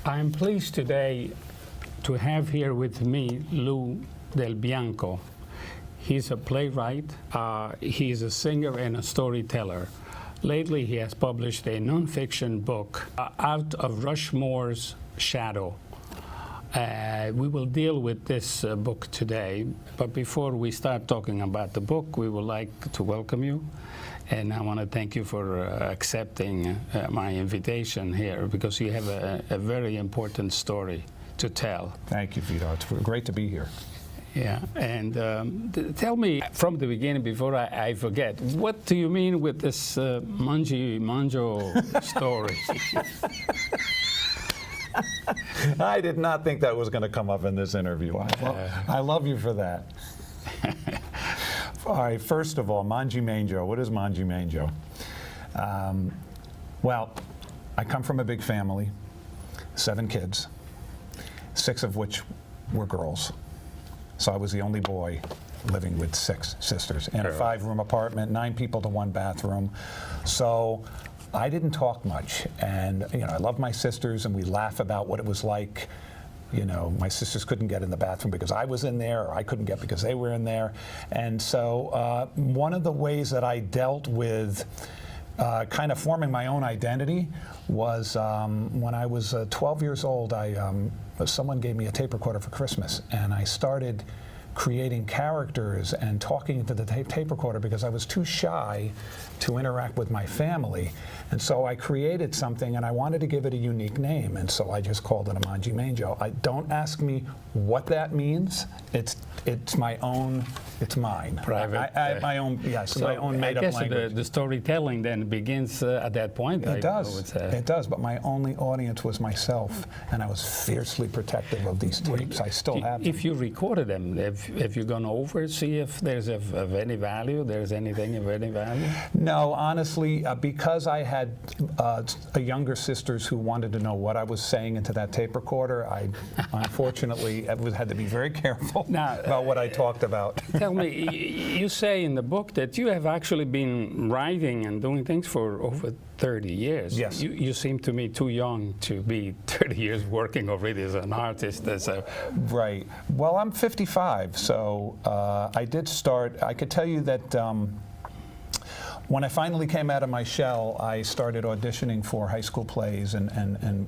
I'm pleased today to have here with me Lou Del Bianco. He's a playwright, he's a singer and a storyteller. Lately he has published a nonfiction book, Out of Rushmore's Shadow. We will deal with this book today, but before we start talking about the book, we would like to welcome you. And I want to thank you for accepting my invitation here, because you have a very important story to tell. Thank you, Vito. It's great to be here. Yeah, and tell me from the beginning, before I forget, what do you mean with this Manjo story? I did not think that was going to come up in this interview. I love you for that. All right, first of all, Manji Manjo. What is Manji Manjo? Well, I come from a big family, 7 kids, 6 of which were girls. So I was the only boy living with 6 sisters in a 5-room apartment, 9 people to 1 bathroom. So I didn't talk much, and I love my sisters, and we laugh about what it was like. My sisters couldn't get in the bathroom because I was in there, or I couldn't get because they were in there. And so one of the ways that I dealt with kind of forming my own identity was when I was 12 years old, someone gave me a tape recorder for Christmas, and I started creating characters and talking into the tape recorder because I was too shy to interact with my family. And so I created something, and I wanted to give it a unique name, and so I just called it a Manji Manjo. Don't ask me what that means. It's my own. It's mine. Private. My own. Yes, so my own made-up language. I guess the storytelling then begins at that point. It does. It does. But my only audience was myself, and I was fiercely protective of these tapes. I still have them. If you recorded them, have you gone over see if there's of any value? There's anything of any value? No, honestly, because I had younger sisters who wanted to know what I was saying into that tape recorder, I unfortunately had to be very careful about what I talked about. Tell me, you say in the book that you have actually been writing and doing things for over 30 years. Yes. You seem to me too young to be 30 years working already as an artist. Right. Well, I'm 55, so I did start. I could tell you that when I finally came out of my shell, I started auditioning for high school plays and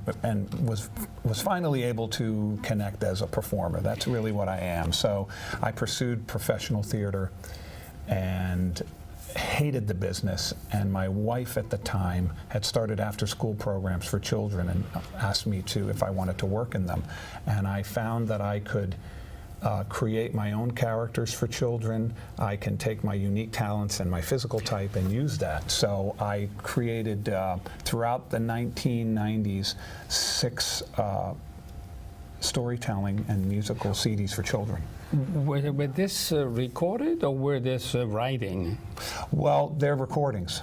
was finally able to connect as a performer. That's really what I am. So I pursued professional theater and hated the business, and my wife at the time had started after-school programs for children and asked me if I wanted to work in them. And I found that I could create my own characters for children. I can take my unique talents and my physical type and use that. So I created, throughout the 1990s, 6 storytelling and musical CDs for children. Were this recorded, or were this writing? Well, they're recordings.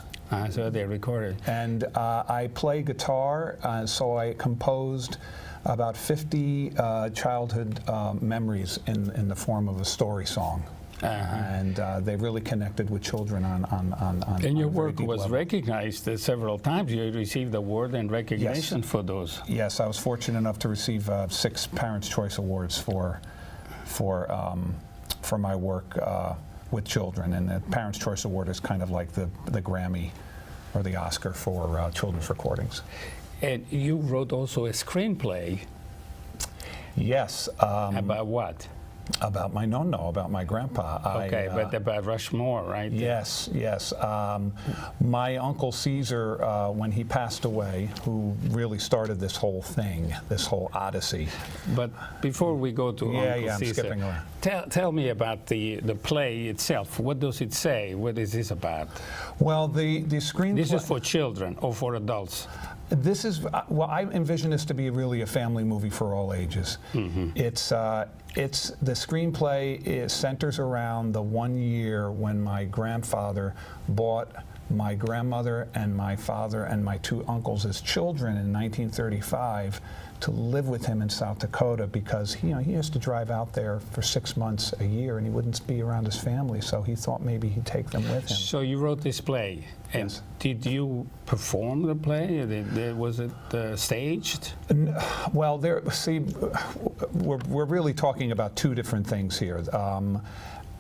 So they're recorded. And I play guitar, so I composed about 50 childhood memories in the form of a story song. And they really connected with children on And your work was level. Recognized several times. You received award and recognition for those. Yes, I was fortunate enough to receive 6 Parents' Choice Awards for my work with children. And the Parents' Choice Award is kind of like the Grammy or the Oscar for children's recordings. And you wrote also a screenplay. Yes. About what? About my nonno, about my grandpa. Okay, but about Rushmore, right? Yes, yes. My Uncle Caesar, when he passed away, who really started this whole thing, this whole odyssey. But before we go to Uncle I'm Caesar, skipping around. Tell me about the play itself. What does it say? What is this about? Well, the screenplay... This is for children or for adults? This is, well, I envision this to be really a family movie for all ages. Mm-hmm. It's the screenplay centers around the one year when my grandfather bought my grandmother and my father and my two uncles as children in 1935 to live with him in South Dakota because he has to drive out there for 6 months a year and he wouldn't be around his family, so he thought maybe he'd take them with him. So you wrote this play, and Yes. did you perform the play? Was it staged? Well, we're really talking about two different things here.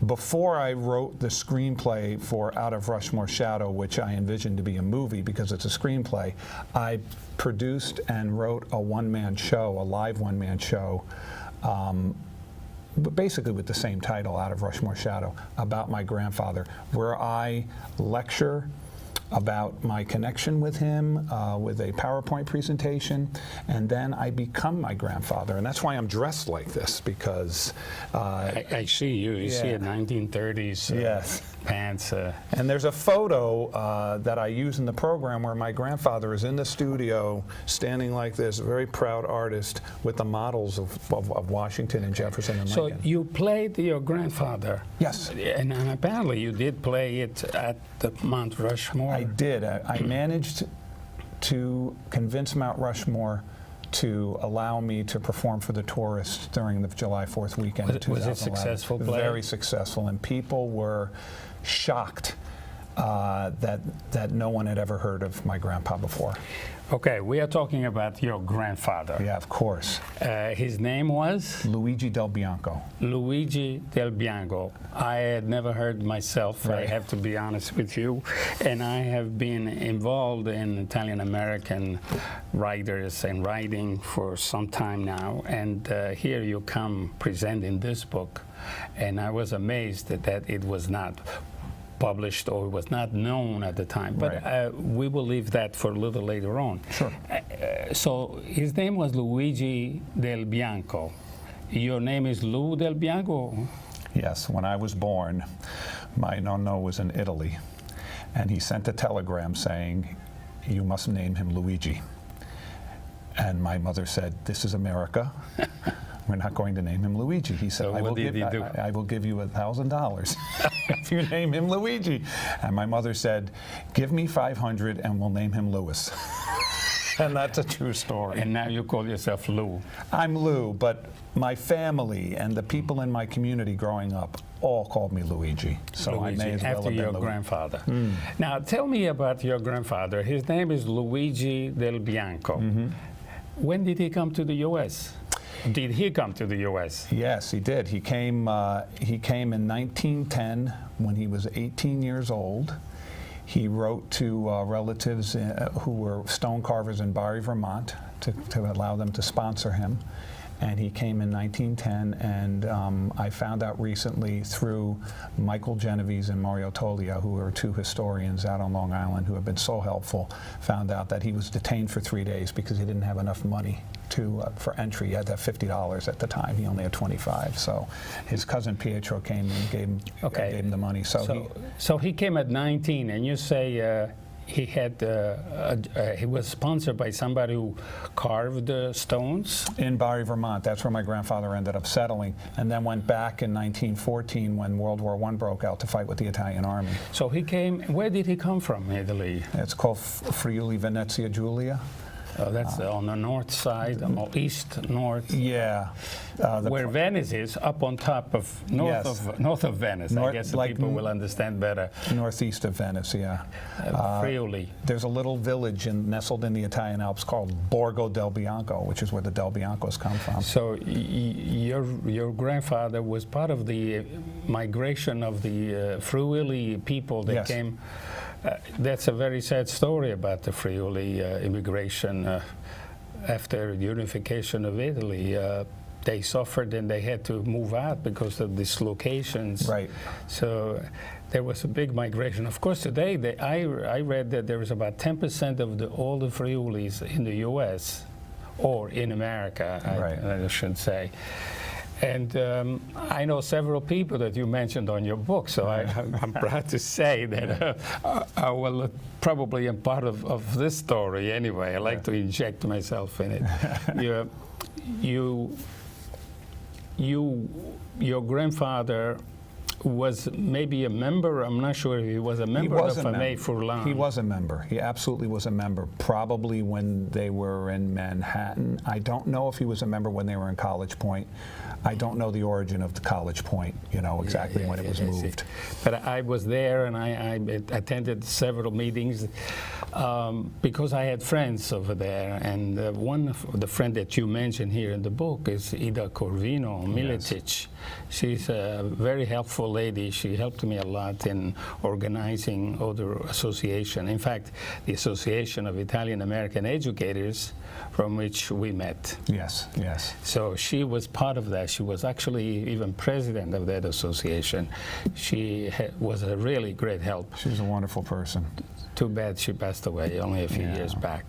Before I wrote the screenplay for Out of Rushmore Shadow, which I envisioned to be a movie because it's a screenplay, I produced and wrote a one-man show, a live one-man show, but basically with the same title, Out of Rushmore Shadow, about my grandfather, where I lecture about my connection with him with a PowerPoint presentation, and then I become my grandfather. And that's why I'm dressed like this, because... I see you. You see a 1930s Yes. pants. And there's a photo that I use in the program where my grandfather is in the studio standing like this, a very proud artist, with the models of Washington and Jefferson and So Lincoln. you played your grandfather. Yes. And apparently you did play it at the Mount Rushmore. I did. I managed to convince Mount Rushmore to allow me to perform for the tourists during the July 4th weekend of 2011. Was it a successful play? Very successful, and people were shocked that no one had ever heard of my grandpa before. Okay, we are talking about your grandfather. Yeah, of course. His name was? Luigi Del Bianco. Luigi Del Bianco. I had never heard myself, I Right. have to be honest with you, and I have been involved in Italian-American writers and writing for some time now, and here you come presenting this book, and I was amazed that it was not published or was not known at the time, but Right. we will leave that for a little later on. Sure. So his name was Luigi Del Bianco. Your name is Lou Del Bianco? Yes, when I was born, my nonno was in Italy, and he sent a telegram saying, "You must name him Luigi." And my mother said, "This is America. We're not going to name him Luigi." He said, So what did he do? I will give you $1,000 if you name him Luigi." And my mother said, "Give me 500 and we'll name him Louis." And that's a true story. And now you call yourself Lou. I'm Lou, but my family and the people in my community growing up all called me Luigi. So Luigi, I may as well after have your been Louis. grandfather. Now tell me about your grandfather. His name is Luigi Del Bianco. When did he come to the U.S.? Did he come to the U.S.? Yes, he did. He came in 1910 when he was 18 years old. He wrote to relatives who were stone carvers in Barre, Vermont, to allow them to sponsor him. And he came in 1910, and I found out recently through Michael Genovese and Mario Tolia, who are two historians out on Long Island who have been so helpful, found out that he was detained for 3 days because he didn't have enough money for entry. He had to have $50 at the time. He only had 25. So his cousin Pietro came and gave him the money. So he came at 19, and you say he had he was sponsored by somebody who carved stones in Barre, Vermont. That's where my grandfather ended up settling, and then went back in 1914 when World War I broke out to fight with the Italian army. So he came. Where did he come from, Italy? It's called Friuli Venezia Giulia. Oh, that's on the north side, east north. Yeah, Where Venice is, up on top of north of Venice. I guess the people will understand better. Northeast of Venice, yeah. Friuli. There's a little village nestled in the Italian Alps called Borgo del Bianco, which is where the Del Biancos come from. So your grandfather was part of the migration of the Friuli people that came. That's a very sad story about the Friuli immigration after the unification of Italy. They suffered and they had to move out because of dislocations. Right. So there was a big migration. Of course, today I read that there is about 10% of all the Friulis in the U.S. or in America, I should say. And I know several people that you mentioned on your book, so I'm proud to say that I will probably am part of this story anyway. I like to inject myself in it. Your grandfather was maybe a member. I'm not sure if he was a member of Famille Furlan. He was a member. He absolutely was a member, probably when they were in Manhattan. I don't know if he was a member when they were in College Point. I don't know the origin of the College Point, you know, exactly when it was moved. But I was there, and I attended several meetings because I had friends over there. And one of the friend that you mentioned here in the book is Ida Corvino Miletic. She's a very helpful lady. She helped me a lot in organizing other association. In fact, the Association of Italian American Educators, from which we met. Yes, yes. So she was part of that. She was actually even president of that association. She was a really great help. She's a wonderful person. Too bad she passed away only a few years back.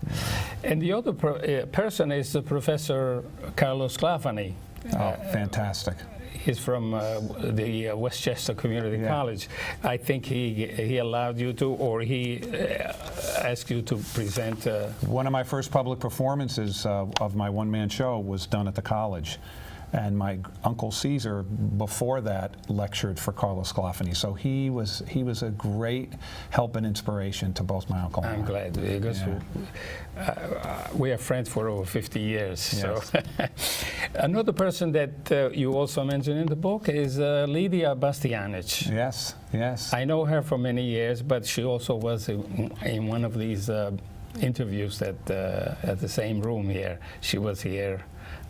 And the other person is Professor Carlos Clafani. Oh, fantastic. He's from the Westchester Community College. I think he allowed you to, or he asked you to present. One of my first public performances of my one-man show was done at the college. And my Uncle Caesar, before that, lectured for Carlos Clafani. So he was a great help and inspiration to both my uncle and I. I'm glad, because we are friends for over 50 years. Yes. So another person that you also mentioned in the book is Lydia Bastianich. Yes, yes. I know her for many years, but she also was in one of these interviews at the same room here. She was here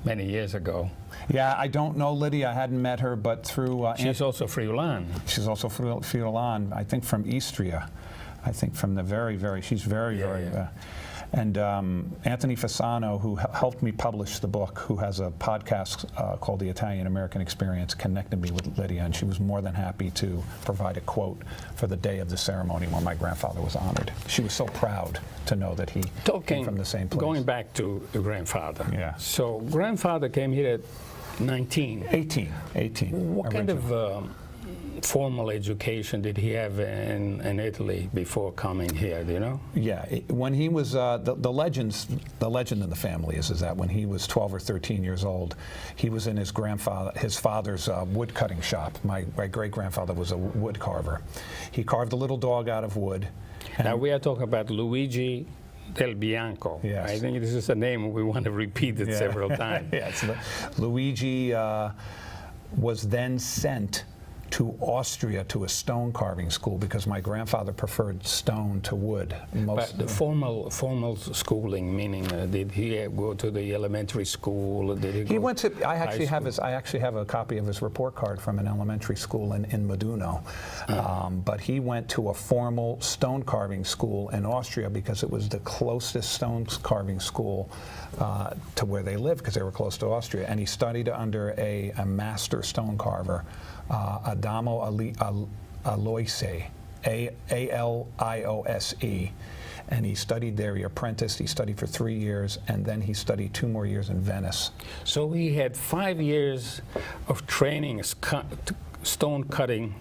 many years ago. Yeah, I don't know Lydia. I hadn't met her, but through... she's also Friulan. She's also Friulan, I think from Istria. I think from the she's very... And Anthony Fasano, who helped me publish the book, who has a podcast called The Italian American Experience, connected me with Lydia, and she was more than happy to provide a quote for the day of the ceremony when my grandfather was honored. She was so proud to know that he came from the same place. Going back to your grandfather. Yeah. So grandfather came here at 19. 18. What kind of formal education did he have in Italy before coming here, do you know? Yeah, when he was, the legend in the family is that when he was 12 or 13 years old, he was in his father's wood cutting shop. My great-grandfather was a wood carver. He carved a little dog out of wood. Now we are talking about Luigi Del Bianco. Yes. I think this is a name we want to repeat it several times. Yes, Luigi was then sent to Austria to a stone carving school because my grandfather preferred stone to wood. But the formal schooling, meaning did he go to the elementary school? Did he went to. I actually have a copy of his report card from an elementary school in Moduno. But he went to a formal stone carving school in Austria because it was the closest stone carving school to where they lived because they were close to Austria. And he studied under a master stone carver. Adamo Aloise, A-L-I-O-S-E, and he studied there. He apprenticed. He studied for 3 years, and then he studied 2 more years in Venice. So he had 5 years of training, stone cutting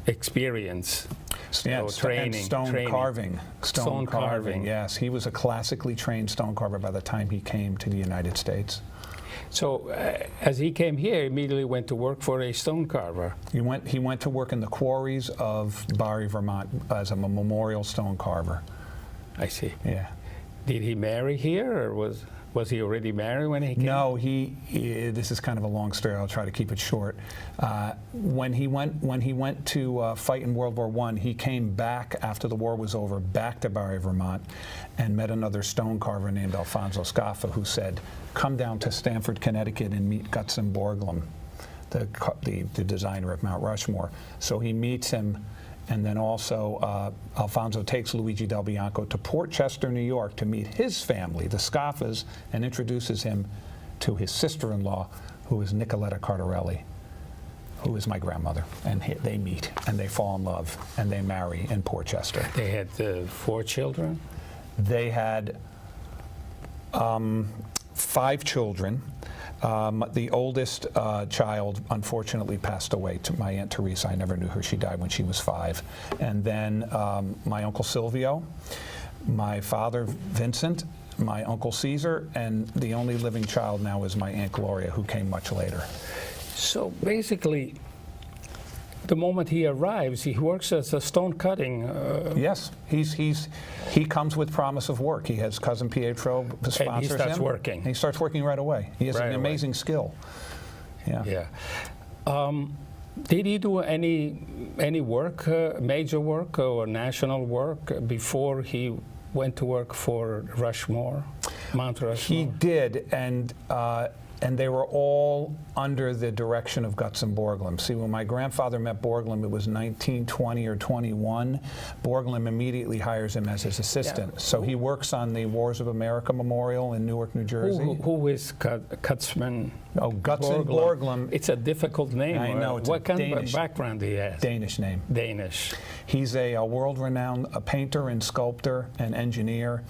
experience. Yeah, stone carving. Stone carving. Yes, he was a classically trained stone carver by the time he came to the United States. So, as he came here, he immediately went to work for a stone carver. He went to work in the quarries of Barre, Vermont, as a memorial stone carver. I see. Yeah. Did he marry here, or was he already married when he came? No, this is kind of a long story. I'll try to keep it short. When he went to fight in World War I, he came back after the war was over, back to Barre, Vermont, and met another stone carver named Alfonso Scaffa, who said, "Come down to Stamford, Connecticut, and meet Gutzon Borglum, the designer of Mount Rushmore." So he meets him. And then also, Alfonso takes Luigi Del Bianco to Port Chester, New York, to meet his family, the Scaffas, and introduces him to his sister-in-law, who is Nicoletta Cardarelli, who is my grandmother. And they meet, and they fall in love, and they marry in Port Chester. They had 4 children? They had 5 children. The oldest child, unfortunately, passed away to my Aunt Teresa. I never knew her. She died when she was 5. And then my Uncle Silvio, my father, Vincent, my Uncle Caesar, and the only living child now is my Aunt Gloria, who came much later. So basically, the moment he arrives, he works as a stone cutting. Yes, he comes with promise of work. He has cousin Pietro sponsors him. And he starts working. He starts working right away. He has Right an away. amazing skill. Yeah. Yeah. Did he do any work, major work or national work before he went to work for Rushmore, Mount Rushmore? He did, and they were all under the direction of Gutzon Borglum. See, when my grandfather met Borglum, it was 1920 or 21. Borglum immediately hires him as his assistant. Yeah. So he works on the Wars of America Memorial in Newark, New Jersey. Who is Gutzon? Oh, Gutzon Borglum. It's a difficult name. I know, it's what a kind Danish- of background do he has? Danish name. Danish. He's a world-renowned painter and sculptor and engineer,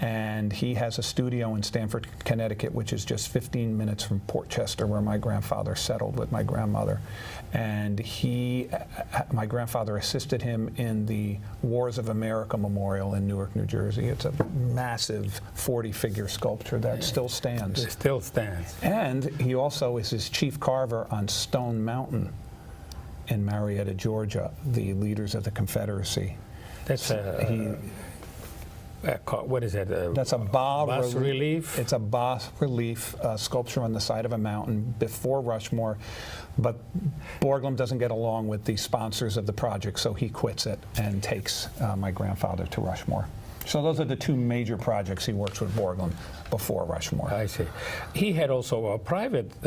and he has a studio in Stamford, Connecticut, which is just 15 minutes from Port Chester, where my grandfather settled with my grandmother. And my grandfather assisted him in the Wars of America Memorial in Newark, New Jersey. It's a massive 40-figure sculpture that still stands. It still stands. And he also is his chief carver on Stone Mountain in Marietta, Georgia, the leaders of the Confederacy. That's what is that? That's a bas relief? It's a bas relief sculpture on the side of a mountain before Rushmore, but Borglum doesn't get along with the sponsors of the project, so he quits it and takes my grandfather to Rushmore. So those are the two major projects he works with Borglum before Rushmore. I see. He had also a private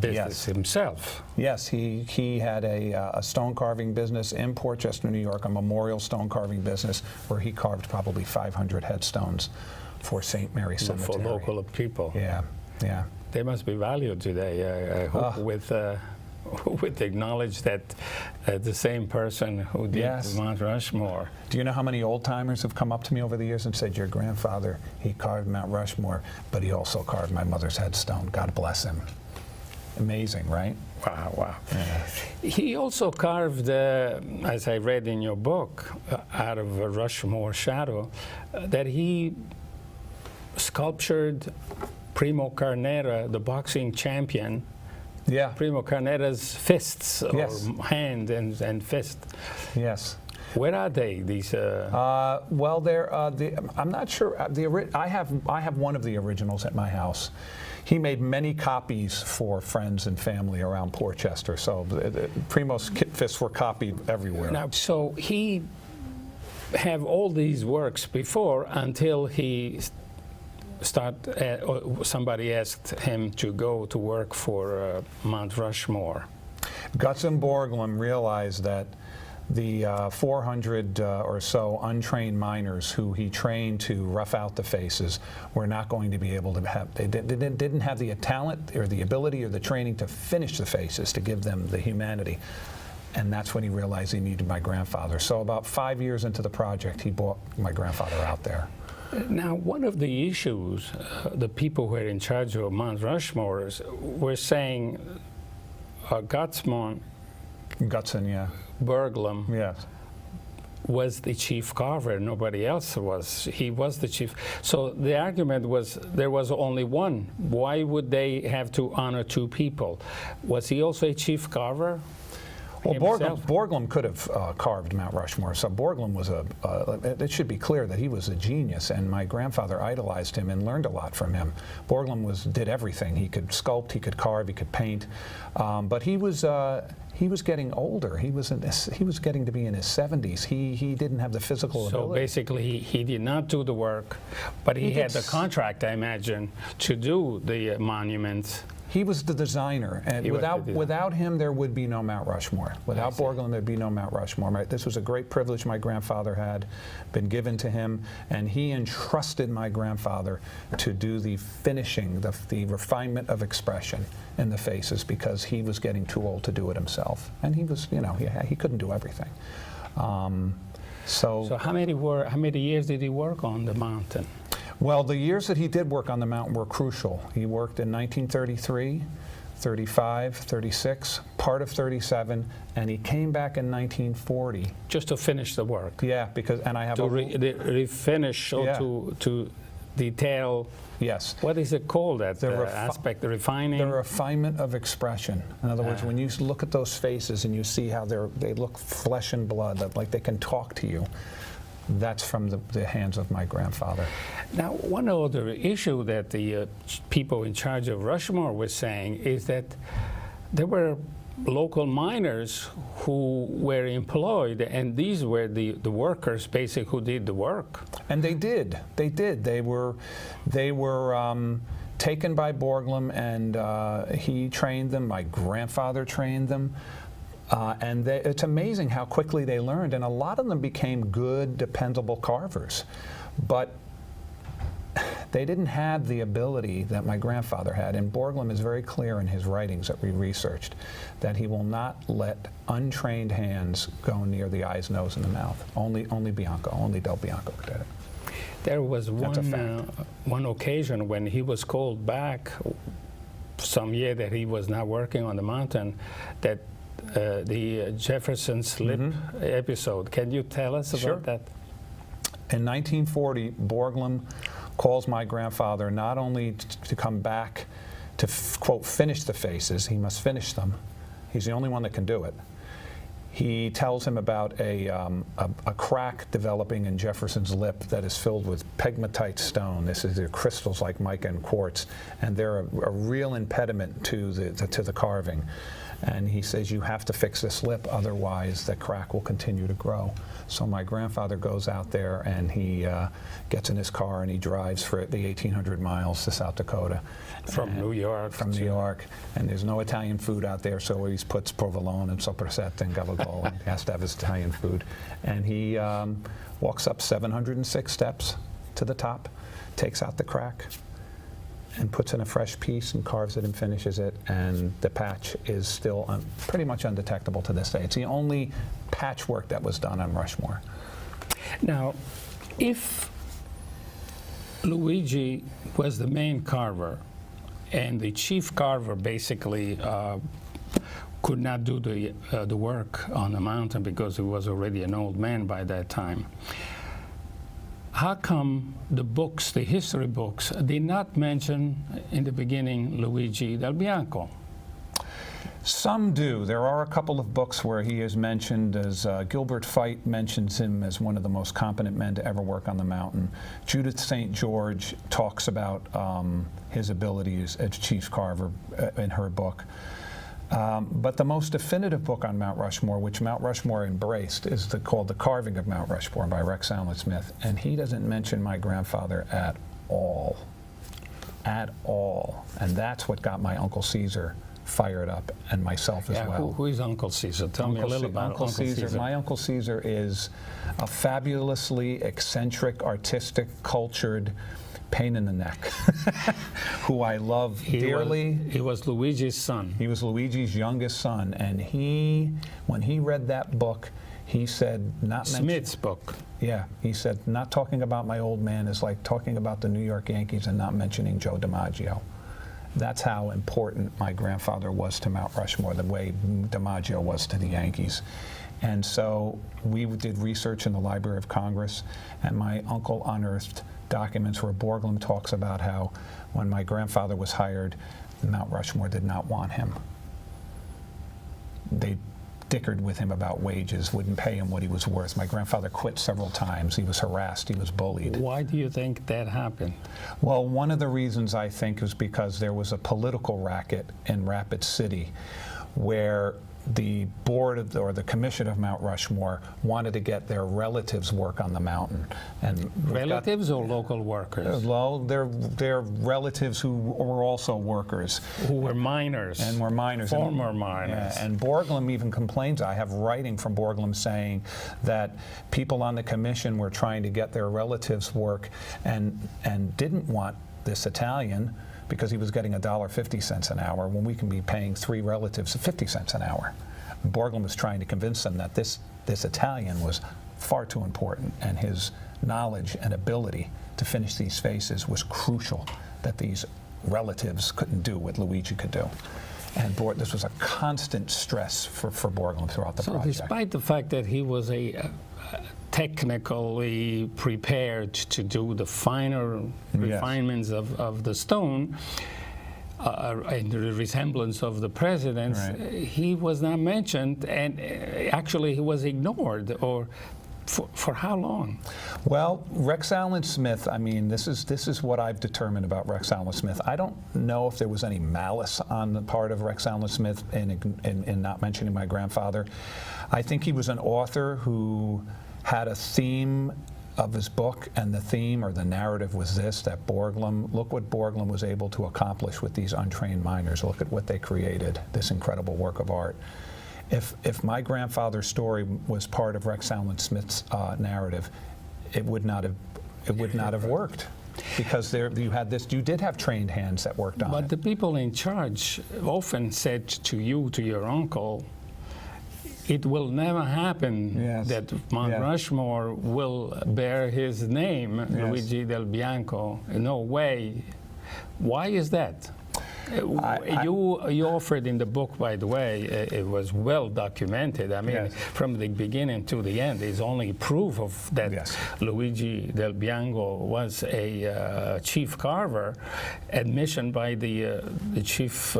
business himself. Yes, he had a stone carving business in Port Chester, New York, a memorial stone carving business where he carved probably 500 headstones for St. Mary's Cemetery. For local people. Yeah, yeah. They must be valued today, I hope, with the knowledge that the same person who did Mount Rushmore. Do you know how many old-timers have come up to me over the years and said, your grandfather, he carved Mount Rushmore, but he also carved my mother's headstone. God bless him. Amazing, right? Wow, wow. Yeah. He also carved, as I read in your book, out of a Rushmore shadow, that he sculptured Primo Carnera, the boxing champion. Yeah. Primo Carnera's fists, or hand and fist. Yes. Where are they? These. Well, they're. I'm not sure. I have one of the originals at my house. He made many copies for friends and family around Port Chester. So Primo's fists were copied everywhere. Now, so he have all these works before until he somebody asked him to go to work for Mount Rushmore. Gutzon Borglum realized that the 400 or so untrained miners who he trained to rough out the faces were not going to be able to have, they didn't have the talent or the ability or the training to finish the faces, to give them the humanity. And that's when he realized he needed my grandfather. So about 5 years into the project, he brought my grandfather out there. Now, one of the issues, the people who were in charge of Mount Rushmore were saying Gutzon Borglum Yes. was the chief carver, nobody else was. He was the chief. So the argument was there was only one. Why would they have to honor two people? Was he also a chief carver? Well, Borglum could have carved Mount Rushmore. So Borglum was it should be clear that he was a genius, and my grandfather idolized him and learned a lot from him. Borglum did everything. He could sculpt, he could carve, he could paint, but he was getting older. He was getting to be in his 70s. He didn't have the physical ability. So basically, he did not do the work, but he had the contract, I imagine, to do the monuments. He was the designer, and without him, there would be no Mount Rushmore. Without Borglum, there'd be no Mount Rushmore. Right? This was a great privilege my grandfather had been given to him, and he entrusted my grandfather to do the finishing, the refinement of expression in the faces, because he was getting too old to do it himself, and he was, he couldn't do everything. So how many years did he work on the mountain? Well, the years that he did work on the mountain were crucial. He worked in 1933, 35, 36, part of 37, and he came back in 1940. Just to finish the work? Yeah, and I have to refinish, yeah. detail. Yes. What is it called, that aspect, the refining? The refinement of expression. In other words, when you look at those faces and you see how they look flesh and blood, like they can talk to you, that's from the hands of my grandfather. Now, one other issue that the people in charge of Rushmore were saying is that there were local miners who were employed, and these were the workers basically who did the work. And they did. They did. They were taken by Borglum, and he trained them. My grandfather trained them. And it's amazing how quickly they learned, and a lot of them became good, dependable carvers. But they didn't have the ability that my grandfather had. And Borglum is very clear in his writings that we researched that he will not let untrained hands go near the eyes, nose, and the mouth. Only Bianco, only Del Bianco could do it. There was one occasion when he was called back some year that he was not working on the mountain, that the Jefferson slip episode. Can you tell us about that? In 1940, Borglum calls my grandfather not only to come back to, quote, finish the faces, he must finish them. He's the only one that can do it. He tells him about a crack developing in Jefferson's lip that is filled with pegmatite stone. This is the crystals like mica and quartz, and they're a real impediment to the carving. And he says, you have to fix this lip, otherwise the crack will continue to grow. So my grandfather goes out there and he gets in his car and he drives for the 1,800 miles to South Dakota. From New York. From New York. And there's no Italian food out there, so he puts provolone and sopressata and gabagool, and he has to have his Italian food. And he walks up 706 steps to the top, takes out the crack, and puts in a fresh piece and carves it and finishes it, and the patch is still pretty much undetectable to this day. It's the only patchwork that was done on Rushmore. Now, if Luigi was the main carver, and the chief carver basically could not do the work on the mountain because he was already an old man by that time, how come the books, the history books, did not mention in the beginning Luigi Del Bianco? Some do. There are a couple of books where he is mentioned, as Gilbert Fite mentions him as one of the most competent men to ever work on the mountain. Judith St. George talks about his abilities as chief carver in her book. But the most definitive book on Mount Rushmore, which Mount Rushmore embraced, is called The Carving of Mount Rushmore by Rex Allen Smith. And he doesn't mention my grandfather at all. At all. And that's what got my Uncle Caesar fired up, and myself as well. Who is Uncle Caesar? Tell me a little about Uncle Caesar. My Uncle Caesar is a fabulously eccentric, artistic, cultured pain in the neck, who I love dearly. He was Luigi's son. He was Luigi's youngest son, and when he read that book, he said, Smith's book. Yeah, he said, not talking about my old man is like talking about the New York Yankees and not mentioning Joe DiMaggio. That's how important my grandfather was to Mount Rushmore, the way DiMaggio was to the Yankees. And so we did research in the Library of Congress, and my uncle unearthed documents where Borglum talks about how when my grandfather was hired, Mount Rushmore did not want him. They dickered with him about wages, wouldn't pay him what he was worth. My grandfather quit several times. He was harassed. He was bullied. Why do you think that happened? Well, one of the reasons, I think, is because there was a political racket in Rapid City where the board or the commission of Mount Rushmore wanted to get their relatives work on the mountain. And relatives or local workers? Well, they're relatives who were also workers. Who were miners. And were miners. Former miners. Yeah, and Borglum even complains. I have writing from Borglum saying that people on the commission were trying to get their relatives work and didn't want this Italian, because he was getting $1.50 an hour when we can be paying 3 relatives 50 cents an hour. And Borglum was trying to convince them that this Italian was far too important, and his knowledge and ability to finish these faces was crucial, that these relatives couldn't do what Luigi could do. And this was a constant stress for Borglum throughout the project. So despite the fact that he was a technically prepared to do the finer refinements of the stone, and the resemblance of the presidents, he was not mentioned, and actually he was ignored, or for how long? Well, Rex Allen Smith, I mean, this is what I've determined about Rex Allen Smith. I don't know if there was any malice on the part of Rex Allen Smith in not mentioning my grandfather. I think he was an author who had a theme of his book, and the theme or the narrative was this, that Borglum, look what Borglum was able to accomplish with these untrained miners. Look at what they created, this incredible work of art. If my grandfather's story was part of Rex Allen Smith's narrative, it would not have worked, because you did have trained hands that worked on it. But the people in charge often said to you, to your uncle, it will never happen that Mount Rushmore will bear his name, Luigi Del Bianco. No way. Why is that? You offered in the book, by the way, it was well documented. I mean, from the beginning to the end, is only proof of that Luigi Del Bianco was a chief carver, admission by the chief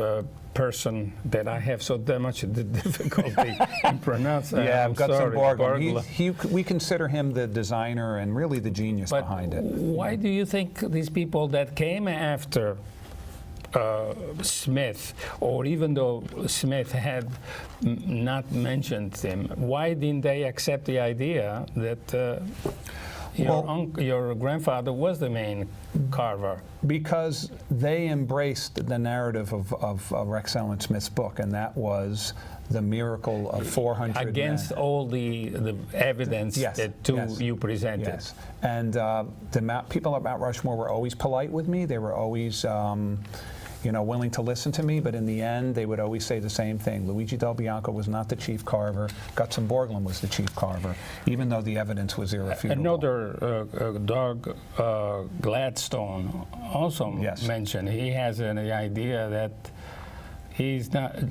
person that I have so much difficulty in pronouncing. Gutzon Borglum. We consider him the designer and really the genius behind it. Why do you think these people that came after Smith, or even though Smith had not mentioned him, why didn't they accept the idea that your grandfather was the main carver? Because they embraced the narrative of Rex Allen Smith's book, and that was the miracle of 400 against men. all the evidence that you presented. Yes, and the people at Mount Rushmore were always polite with me. They were always willing to listen to me, but in the end, they would always say the same thing. Luigi Del Bianco was not the chief carver. Gutzon Borglum was the chief carver, even though the evidence was irrefutable. Another Doug Gladstone also mentioned, he has an idea that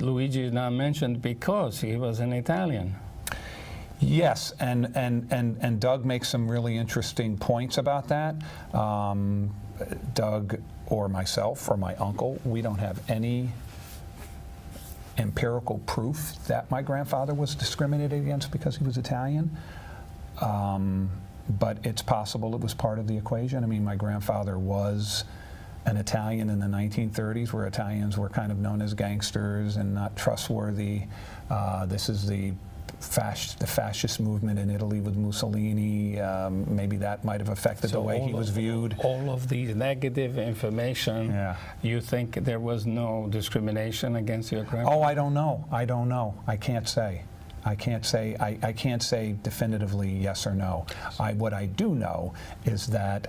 Luigi is not mentioned because he was an Italian. Yes, and Doug makes some really interesting points about that. Doug or myself or my uncle, we don't have any empirical proof that my grandfather was discriminated against because he was Italian. But it's possible it was part of the equation. I mean, my grandfather was an Italian in the 1930s, where Italians were kind of known as gangsters and not trustworthy. This is the fascist movement in Italy with Mussolini. Maybe that might have affected the way he was viewed. All of these negative information, you think there was no discrimination against your grandfather? Oh, I don't know. I can't say. I can't say definitively yes or no. What I do know is that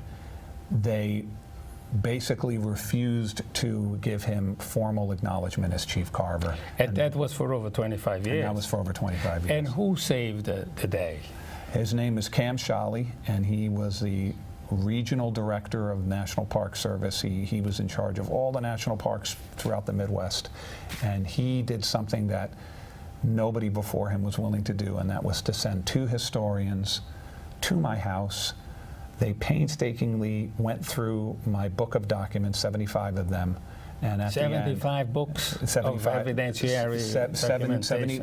they basically refused to give him formal acknowledgement as chief carver. And that was for over 25 years? And that was for over 25 years. And who saved the day? His name is Cam Shally, and he was the regional director of National Park Service. He was in charge of all the national parks throughout the Midwest, and he did something that nobody before him was willing to do, and that was to send 2 historians to my house. They painstakingly went through my book of documents, 75 of them, and at 75 books of evidentiary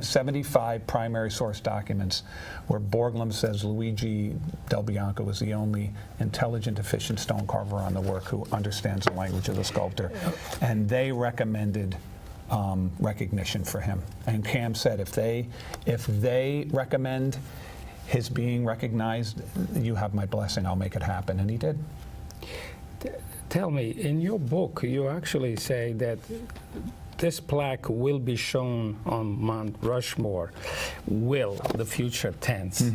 75 primary source documents, where Borglum says Luigi Del Bianco was the only intelligent, efficient stone carver on the work who understands the language of the sculptor, and they recommended recognition for him. And Cam said, if they recommend his being recognized, you have my blessing, I'll make it happen, and he did. Tell me, in your book, you actually say that this plaque will be shown on Mount Rushmore. Will, the future tense.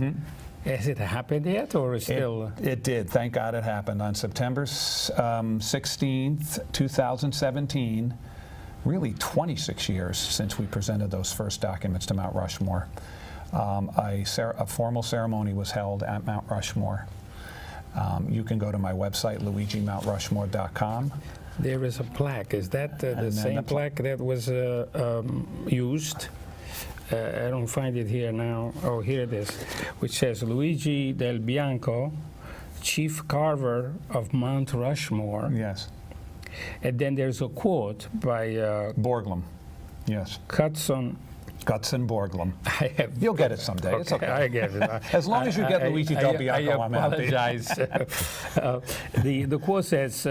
Has it happened yet, or is still? It did. Thank God it happened. On September 16th, 2017, really 26 years since we presented those first documents to Mount Rushmore. A formal ceremony was held at Mount Rushmore. You can go to my website, luigimountrushmore.com. There is a plaque. Is that the same plaque that was used I don't find it here now. Oh, here it is, which says Luigi Del Bianco, chief carver of Mount Rushmore. Yes. And then there's a quote by Borglum. Yes. Gutzon. Gutzon Borglum. I have. You'll get it someday. It's okay. I get it. As long as you get Luigi Del Bianco, I'm happy. I apologize. The quote says,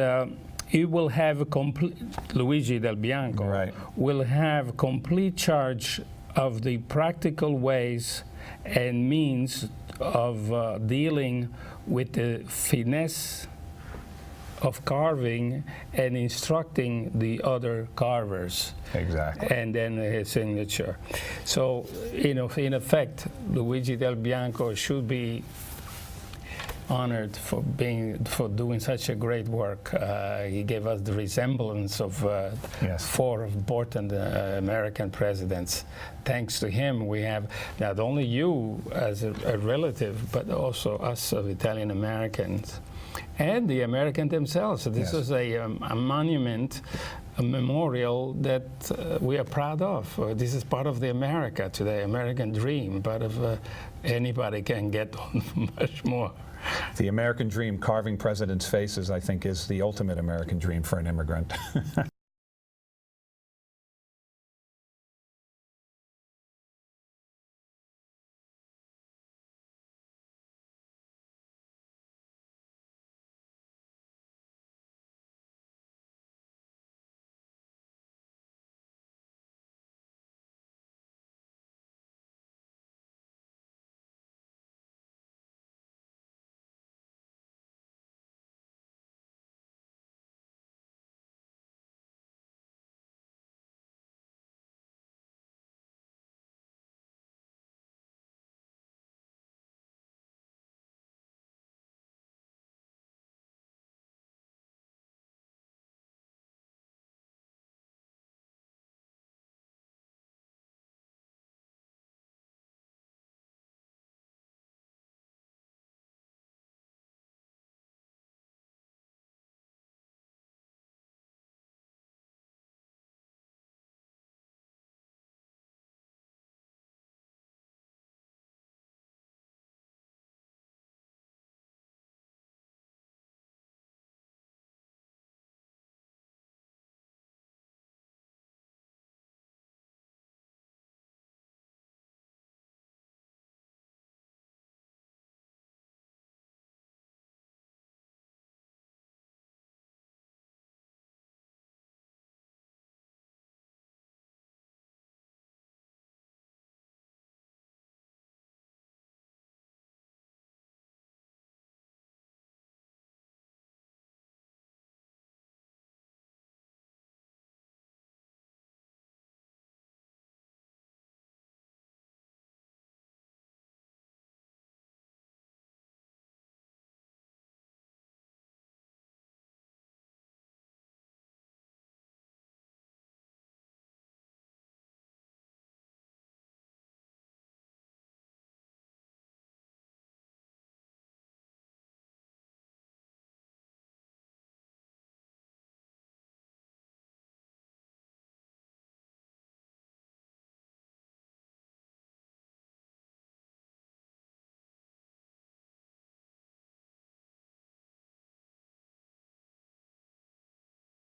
"It will have a complete." Luigi Del Bianco Right. will have complete charge of the practical ways and means of dealing with the finesse of carving and instructing the other carvers. Exactly. And then his signature. So, in effect, Luigi Del Bianco should be honored for doing such a great work. He gave us the resemblance of Yes. 4 important American presidents. Thanks to him, we have not only you as a relative, but also us of Italian Americans and the Americans themselves. So this Yes. is a monument, a memorial that we are proud of. This is part of the America today, American dream, part of anybody can get on much more. The American dream, carving presidents' faces, I think, is the ultimate American dream for an immigrant.